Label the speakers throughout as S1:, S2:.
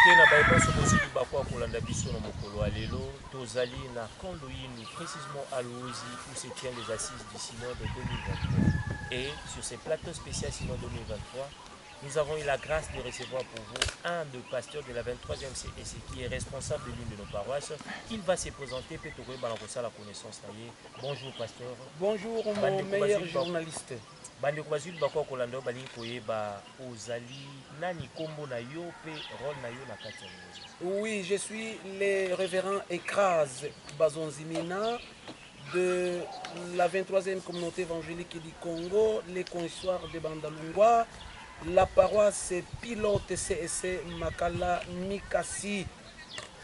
S1: te na bayebanso bozuli bakwa kolanda biso na mokolo ya lelo tozali na Kondoyini, précisément à Louzi, où se tiennent les assises du synode 2023. Et sur ce plateau spécial synode 2023, nous avons eu la grâce de recevoir pour vous un des pasteurs de la 23e CEC qui est responsable de l'une de nos paroisses. Il va se présenter, peut-être la connaissance. Bonjour pasteur.
S2: Bonjour mon meilleur journaliste.
S1: Bandeko bazuli bakwa kolanda balingi koyeba ozali nani kombo na yo pe rôle na yo na kati ya Lelo.
S2: Oui, je suis le révérend Ekraz Bazonzimina de la 23e communauté évangélique du Congo, les consoirs de Bandalungwa, la paroisse pilote CSC Makala Mikasi.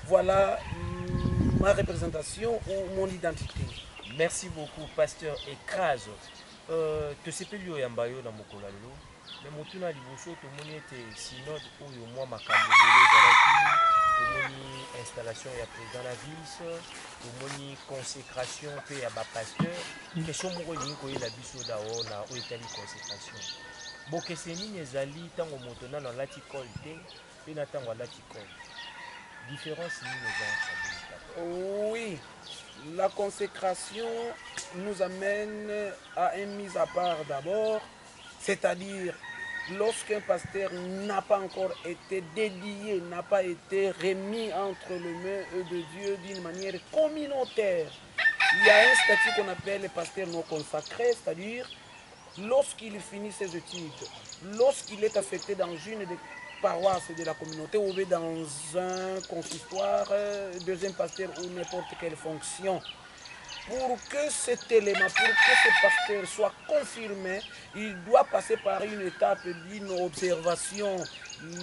S2: Voilà ma représentation ou mon identité.
S1: Merci beaucoup pasteur Ekraz. Tosepeli oyamba yo na mokolo lelo me motuna liboso tomoni ete synode oyo mwa makambo ebele ezalaki tomoni installation ya président na vice tomoni consécration mpe ya bapasteur question moko elingi koyela biso dao na oyo etali consécration bokese nini ezali ntango moto nano alati col te mpe na ntango alati col différence nini eza.
S2: Oui, la consécration nous amène à une mise à part d'abord, c'est-à-dire lorsqu'un pasteur n'a pas encore été dédié, n'a pas été remis entre les mains de Dieu d'une manière communautaire. Il y a un statut qu'on appelle le pasteur non consacré, c'est-à-dire lorsqu'il finit ses études, lorsqu'il est affecté dans une des paroisse de la communauté ou dans un consistoire, deuxième pasteur ou n'importe quelle fonction. Pour que cet élément, pour que ce pasteur soit confirmé, il doit passer par une étape d'une observation.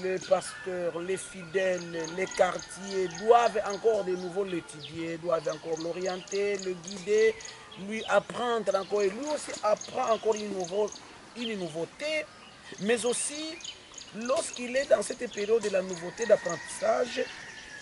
S2: Les pasteurs, les fidèles, les quartiers doivent encore de nouveau l'étudier, doivent encore l'orienter, le guider, lui apprendre encore, et lui aussi apprend encore une nouveauté, mais aussi lorsqu'il est dans cette période de la nouveauté d'apprentissage,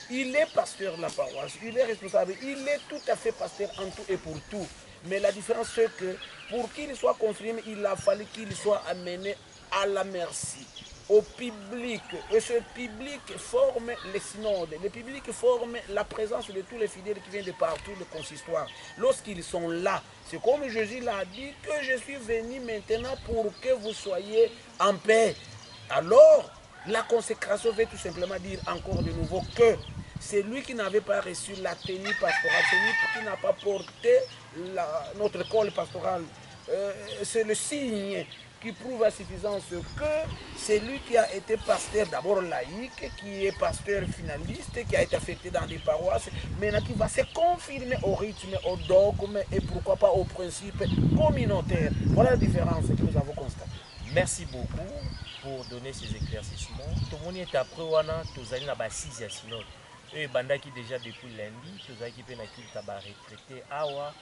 S2: il est pasteur de la paroisse, il est responsable, il est tout à fait pasteur en tout et pour tout. Mais la différence c'est que pour qu'il soit confirmé, il a fallu qu'il soit amené à la merci, au public. Et ce public forme les synodes, le public forme la présence de tous les fidèles qui viennent de partout, le consistoire. Lorsqu'ils sont là, c'est comme Jésus l'a dit, que je suis venu maintenant pour que vous soyez en paix. Alors, la consécration veut tout simplement dire encore de nouveau que c'est lui qui n'avait pas reçu la tenue pastorale, c'est lui qui n'a pas porté notre col pastoral. C'est le signe qui prouve à suffisance que c'est lui qui a été pasteur d'abord laïque, qui est pasteur finaliste, qui a été affecté dans des paroisses, maintenant qui va se confirmer au rythme, au dogme et pourquoi pas au principe communautaire. Voilà la différence que nous avons constatée.
S1: Merci beaucoup pour donner ces éclaircissements. Tout le monde est après wana tozali na ba 6 ya synode. Et bandaki déjà depuis lundi, tozali pe na culte ba retraité awa,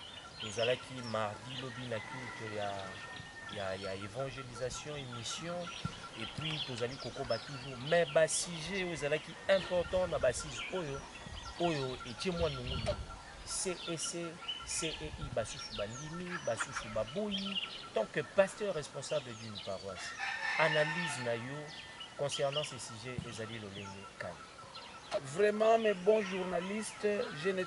S1: tozali mardi lobi na culte ya évangélisation et mission et puis tozali kokoba toujours mais ba sujet ozalaki important na ba 6 oyo etie moi nungu CEC CEI basusu bandimi basusu baboyi tant que pasteur responsable d'une paroisse analyse na yo concernant ces sujets ezali lolenge kani.
S2: Vraiment mes bons journalistes, je ne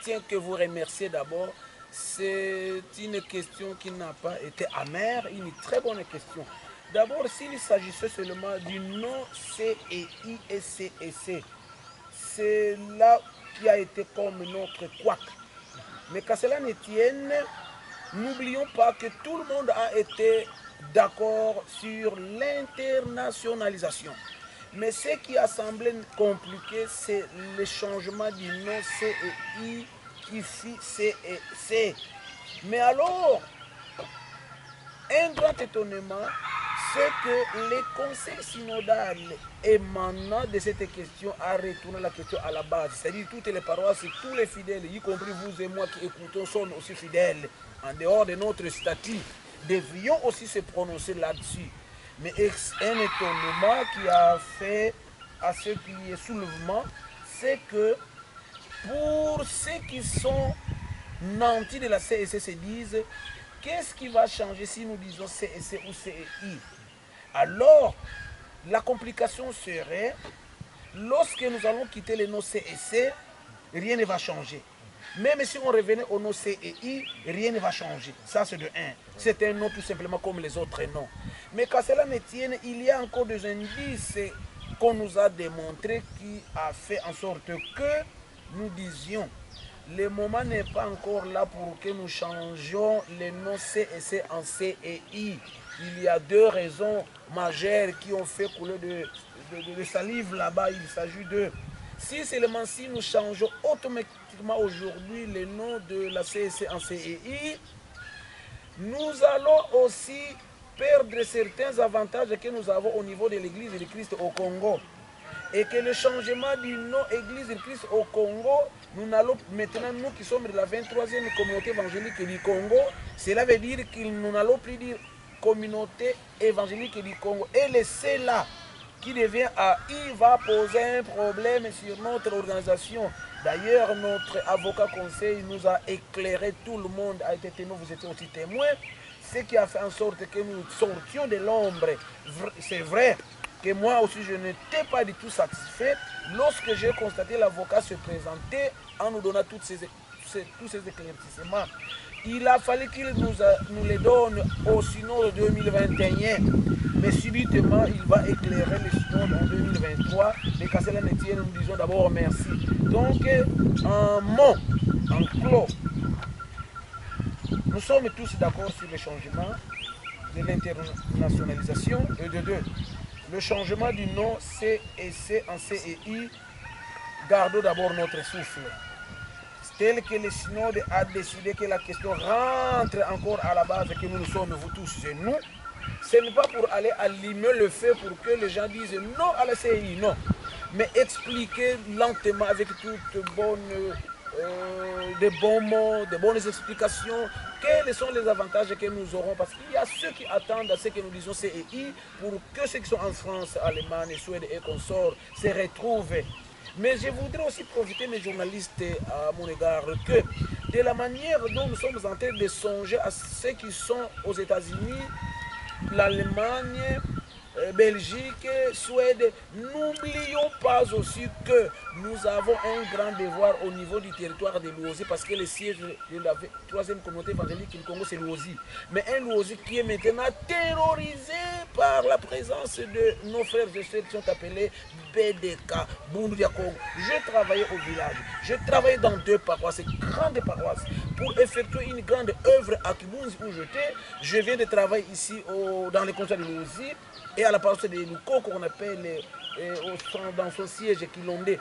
S2: tiens que vous remercier d'abord. C'est une question qui n'a pas été amère, une très bonne question. D'abord, s'il s'agissait seulement du nom CEI et CEC, c'est là qui a été comme notre couac. Mais qu'à cela ne tienne, n'oublions pas que tout le monde a été d'accord sur l'internationalisation. Mais ce qui a semblé compliqué, c'est le changement du nom CEI qui fit CEC. Mais alors, un grand étonnement, c'est que les conseils synodales émanant de cette question a retourné la question à la base. C'est-à-dire toutes les paroisses, tous les fidèles, y compris vous et moi qui écoutons, sont aussi fidèles. En dehors de notre statut, devions aussi se prononcer là-dessus. Mais un étonnement qui a fait à ce qui est soulèvement, c'est que pour ceux qui sont nantis de la CEC se disent qu'est-ce qui va changer si nous disons CEC ou CEI? Alors, la complication serait lorsque nous allons quitter le nom CEC, rien ne va changer. Même si on revenait au nom CEI, rien ne va changer. Ça, c'est de 1. C'est un nom tout simplement comme les autres noms. Mais qu'à cela ne tienne, il y a encore des indices qu'on nous a démontrés qui a fait en sorte que nous disions le moment n'est pas encore là pour que nous changions les noms CEC en CEI. Il y a 2 raisons majeures qui ont fait couler de salive là-bas. Il s'agit de... Si seulement si nous changeons automatiquement aujourd'hui le nom de la CEC en CEI, nous allons aussi perdre certains avantages que nous avons au niveau de l'Église de Christ au Congo. Et que le changement du nom Église de Christ au Congo, nous n'allons maintenant, nous qui sommes de la 23e communauté évangélique du Congo, cela veut dire que nous n'allons plus dire communauté évangélique du Congo. Et laisser là, qui devient AI, va poser un problème sur notre organisation. D'ailleurs, notre avocat conseil nous a éclairé, tout le monde a été témoin, vous étiez aussi témoin, ce qui a fait en sorte que nous sortions de l'ombre. C'est vrai que moi aussi je n'étais pas du tout satisfait lorsque j'ai constaté l'avocat se présenter en nous donnant tous ces éclaircissements. Il a fallu qu'il nous les donne au synode 2021, mais subitement il va éclairer le synode en 2023. Mais qu'à cela ne tienne, nous disons d'abord merci. Donc, en mot, en clos, nous sommes tous d'accord sur le changement de l'internationalisation et de 2. Le changement du nom CEC en CEI, gardons d'abord notre souffle. Tel que le synode a décidé que la question rentre encore à la base, que nous sommes vous tous et nous, ce n'est pas pour aller allumer le feu pour que les gens disent non à la CEI, non. Mais expliquer lentement avec toutes de bons mots, de bonnes explications, quels sont les avantages que nous aurons. Parce qu'il y a ceux qui attendent à ce que nous disons CEI pour que ceux qui sont en France, Allemagne, Suède et consorts se retrouvent. Mais je voudrais aussi profiter, mes journalistes, à mon égard, que de la manière dont nous sommes en train de songer à ceux qui sont aux États-Unis, l'Allemagne, Belgique, Suède, n'oublions pas aussi que nous avons un grand devoir au niveau du territoire de l'Ouosi, parce que le siège de la 3e communauté évangélique du Congo, c'est l'Ouosi. Mais un Ouosi qui est maintenant terrorisé par la présence de nos frères et sœurs qui sont appelés BDK, Bundu dia Congo. Je travaillais au village, je travaillais dans 2 paroisses, grandes paroisses, pour effectuer une grande œuvre à Kibunzi où j'étais. Je viens de travailler ici dans les conseils de l'Ouosi et à la paroisse de Luko, qu'on appelle dans son siège Kilondé,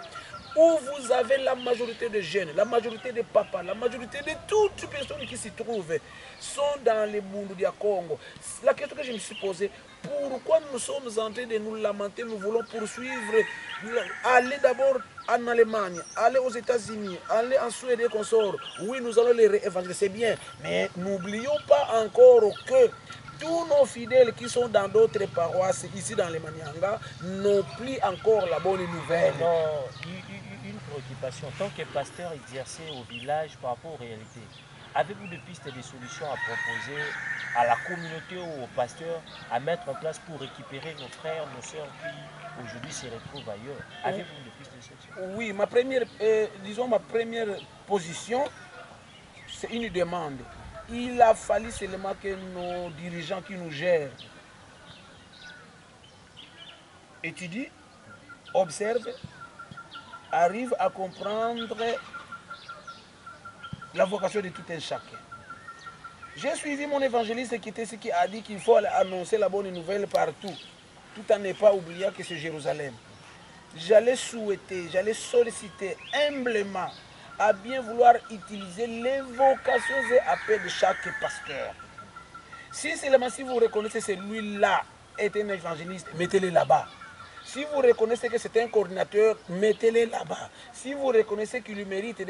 S2: où vous avez la majorité des jeunes, la majorité des papas, la majorité de toutes les personnes qui s'y trouvent sont dans les Bundu dia Congo. La question que je me suis posée, pourquoi nous sommes en train de nous lamenter, nous voulons poursuivre, aller d'abord en Allemagne, aller aux États-Unis, aller en Suède et consorts. Oui, nous allons les réévangéliser, c'est bien, mais n'oublions pas encore que tous nos fidèles qui sont dans d'autres paroisses, ici dans les Manianga, n'ont plus encore la bonne nouvelle.
S1: Non, une préoccupation. Tant que pasteur exercé au village par rapport aux réalités, avez-vous des pistes et des solutions à proposer à la communauté ou aux pasteurs à mettre en place pour récupérer nos frères, nos sœurs qui aujourd'hui se retrouvent ailleurs? Avez-vous des pistes et des solutions?
S2: Oui, ma première position, c'est une demande. Il a fallu seulement que nos dirigeants qui nous gèrent étudient, observent, arrivent à comprendre la vocation de tout un chacun. J'ai suivi mon évangéliste qui a dit qu'il faut annoncer la bonne nouvelle partout, tout en ne pas oubliant que c'est Jérusalem. J'allais souhaiter, j'allais solliciter humblement à bien vouloir utiliser les vocations et appels de chaque pasteur. Si seulement si vous reconnaissez que celui-là est un évangéliste, mettez-le là-bas. Si vous reconnaissez que c'est un coordinateur, mettez-le là-bas. Si vous reconnaissez qu'il mérite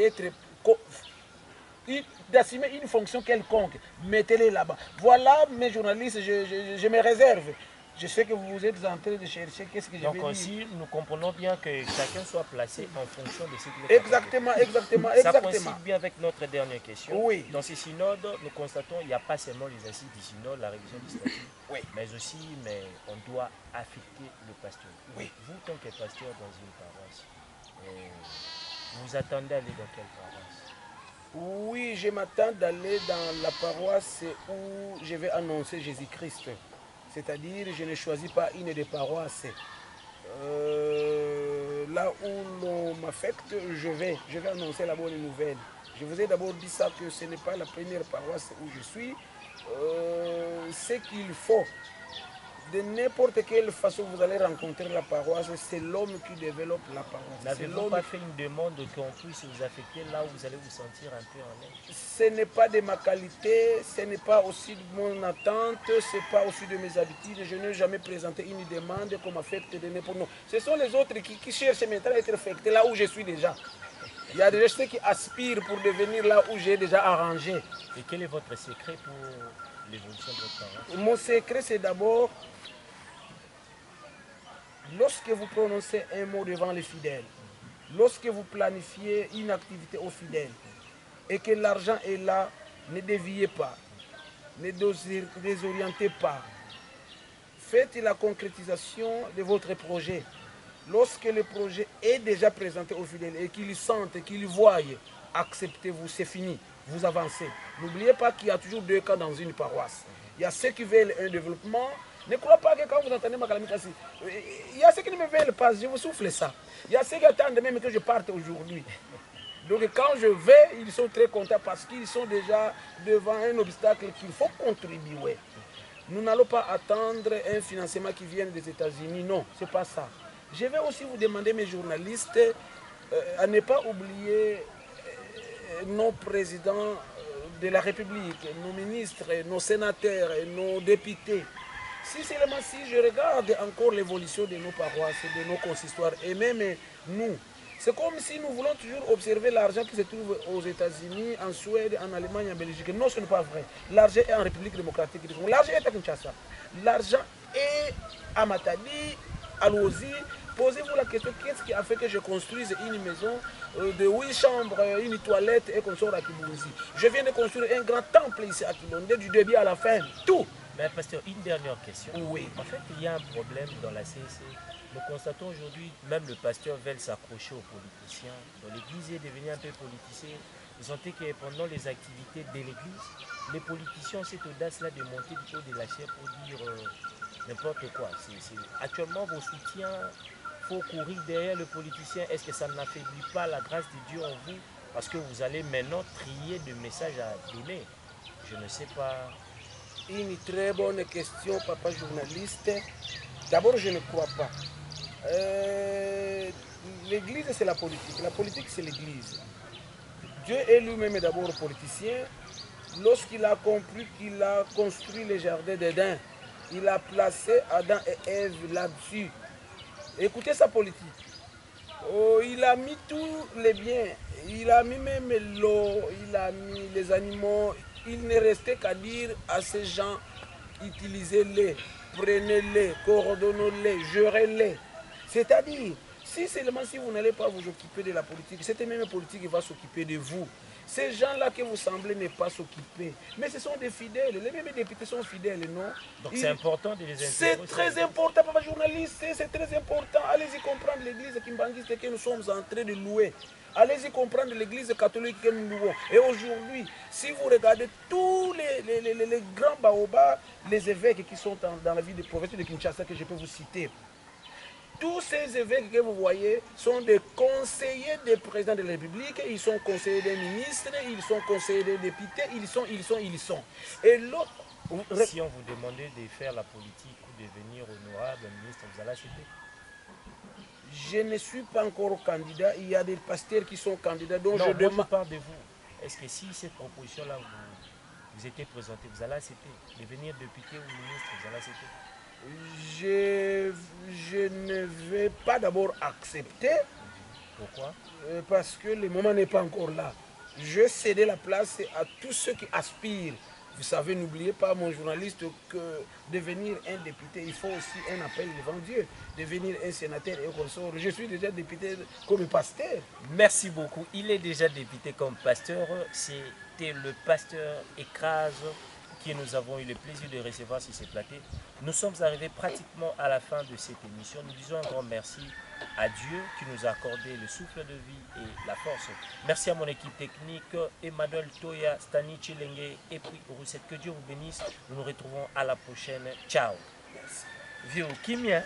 S2: d'assumer une fonction quelconque, mettez-le là-bas. Voilà, mes journalistes, je me réserve Je sais que vous êtes en train de chercher qu'est-ce que je vais
S1: Donc
S2: dire.
S1: aussi, nous comprenons bien que chacun soit placé en fonction de ce qu'il est capable.
S2: Exactement, exactement,
S1: Ça
S2: exactement.
S1: coïncide bien avec notre dernière question.
S2: Oui.
S1: Dans ces synodes, nous constatons qu'il n'y a pas seulement les assises du synode, la révision du statut,
S2: Oui.
S1: mais aussi, on doit affecter le pasteur.
S2: Oui.
S1: Vous, tant que pasteur dans une paroisse, vous attendez à aller dans quelle paroisse?
S2: Oui, je m'attends d'aller dans la paroisse où je vais annoncer Jésus-Christ. C'est-à-dire, je ne choisis pas une des paroisses. Là où l'on m'affecte, je vais annoncer la bonne nouvelle. Je vous ai d'abord dit ça, que ce n'est pas la première paroisse où je suis. Ce qu'il faut, de n'importe quelle façon vous allez rencontrer la paroisse, c'est l'homme qui développe la paroisse.
S1: N'avez-vous pas fait une demande qu'on puisse vous affecter là où vous allez vous sentir un peu en aise?
S2: Ce n'est pas de ma qualité, ce n'est pas aussi de mon attente, ce n'est pas aussi de mes habitudes. Je n'ai jamais présenté une demande qu'on m'affecte de n'importe quoi. Ce sont les autres qui cherchent maintenant à être affectés là où je suis déjà. Il y a déjà ceux qui aspirent pour devenir là où j'ai déjà arrangé.
S1: Et quel est votre secret pour l'évolution de votre paroisse?
S2: Mon secret, c'est d'abord, lorsque vous prononcez un mot devant les fidèles, lorsque vous planifiez une activité aux fidèles, et que l'argent est là, ne déviez pas, ne désorientez pas. Faites la concrétisation de votre projet. Lorsque le projet est déjà présenté aux fidèles et qu'ils sentent, qu'ils voient, acceptez-vous, c'est fini, vous avancez. N'oubliez pas qu'il y a toujours deux camps dans une paroisse. Il y a ceux qui veulent un développement. Ne croyez pas que quand vous entendez ma calamité, il y a ceux qui ne me veulent pas, je vous souffle ça. Il y a ceux qui attendent même que je parte aujourd'hui. Donc quand je vais, ils sont très contents parce qu'ils sont déjà devant un obstacle qu'il faut contribuer. Nous n'allons pas attendre un financement qui vient des États-Unis, non, ce n'est pas ça. Je vais aussi vous demander, mes journalistes, à ne pas oublier nos présidents de la République, nos ministres, nos sénateurs, nos députés. Si seulement si je regarde encore l'évolution de nos paroisses, de nos consistoires, et même nous, c'est comme si nous voulons toujours observer l'argent qui se trouve aux États-Unis, en Suède, en Allemagne, en Belgique. Non, ce n'est pas vrai. L'argent est en République démocratique. L'argent est à Kinshasa. L'argent est à Matadi, à Lozi. Posez-vous la question, qu'est-ce qui a fait que je construise une maison de 8 chambres, une toilette et qu'on sort à Kibouzi? Je viens de construire un grand temple ici à Kibonde, du début à la fin, tout.
S1: Mais pasteur, une dernière question.
S2: Oui.
S1: En fait, il y a un problème dans la CEC. Nous constatons aujourd'hui, même le pasteur veut s'accrocher aux politiciens. L'église est devenue un peu politisée. Vous sentez que pendant les activités de l'église, les politiciens ont cette audace-là de monter du haut de la chair pour dire n'importe quoi. Actuellement, vos soutiens, il faut courir derrière le politicien. Est-ce que ça n'affaiblit pas la grâce de Dieu en vous? Parce que vous allez maintenant trier de messages à donner. Je ne sais pas.
S2: Une très bonne question, papa journaliste. D'abord, je ne crois pas. L'église, c'est la politique, c'est l'église. Dieu est lui-même d'abord politicien. Lorsqu'il a compris qu'il a construit le jardin d'Éden, il a placé Adam et Ève là-dessus. Écoutez sa politique. Oh, il a mis tous les biens, il a mis même l'eau, il a mis les animaux. Il ne restait qu'à dire à ces gens, utilisez-les, prenez-les, coordonnez-les, gérez-les. C'est-à-dire, si seulement si vous n'allez pas vous occuper de la politique, cette même politique va s'occuper de vous. Ces gens-là que vous semblez ne pas s'occuper. Mais ce sont des fidèles. Les mêmes députés sont fidèles, non?
S1: Donc c'est important de les intégrer.
S2: C'est très important, papa journaliste, c'est très important. Allez-y comprendre l'église kimbanguiste que nous sommes en train de louer. Allez-y comprendre l'église catholique que nous louons. Et aujourd'hui, si vous regardez tous les grands baobas, les évêques qui sont dans la ville de province de Kinshasa, que je peux vous citer, tous ces évêques que vous voyez sont des conseillers des présidents de la République, ils sont conseillers des ministres, ils sont conseillers des députés, ils sont. Et l'autre...
S1: Si on vous demandait de faire la politique ou de devenir honorable ministre, vous allez accepter?
S2: Je ne suis pas encore candidat, il y a des pasteurs qui sont candidats, donc
S1: non,
S2: je demande...
S1: je parle de vous. Est-ce que si cette proposition-là vous était présentée, vous allez accepter? Devenir député ou ministre, vous allez accepter?
S2: Je ne vais pas d'abord accepter.
S1: Pourquoi?
S2: Parce que le moment n'est pas encore là. Je céder la place à tous ceux qui aspirent Vous savez, n'oubliez pas, mon journaliste, que devenir un député, il faut aussi un appel devant Dieu. Devenir un sénateur et consort. Je suis déjà député comme pasteur.
S1: Merci beaucoup. Il est déjà député comme pasteur. C'était le pasteur Écrase que nous avons eu le plaisir de recevoir sur ces plateaux. Nous sommes arrivés pratiquement à la fin de cette émission. Nous disons un grand merci à Dieu qui nous a accordé le souffle de vie et la force. Merci à mon équipe technique, Emmanuel Toya, Stani Chilenge et puis Roussette. Que Dieu vous bénisse. Nous nous retrouvons à la prochaine. Ciao.
S2: Merci.
S1: Vieux Kimia.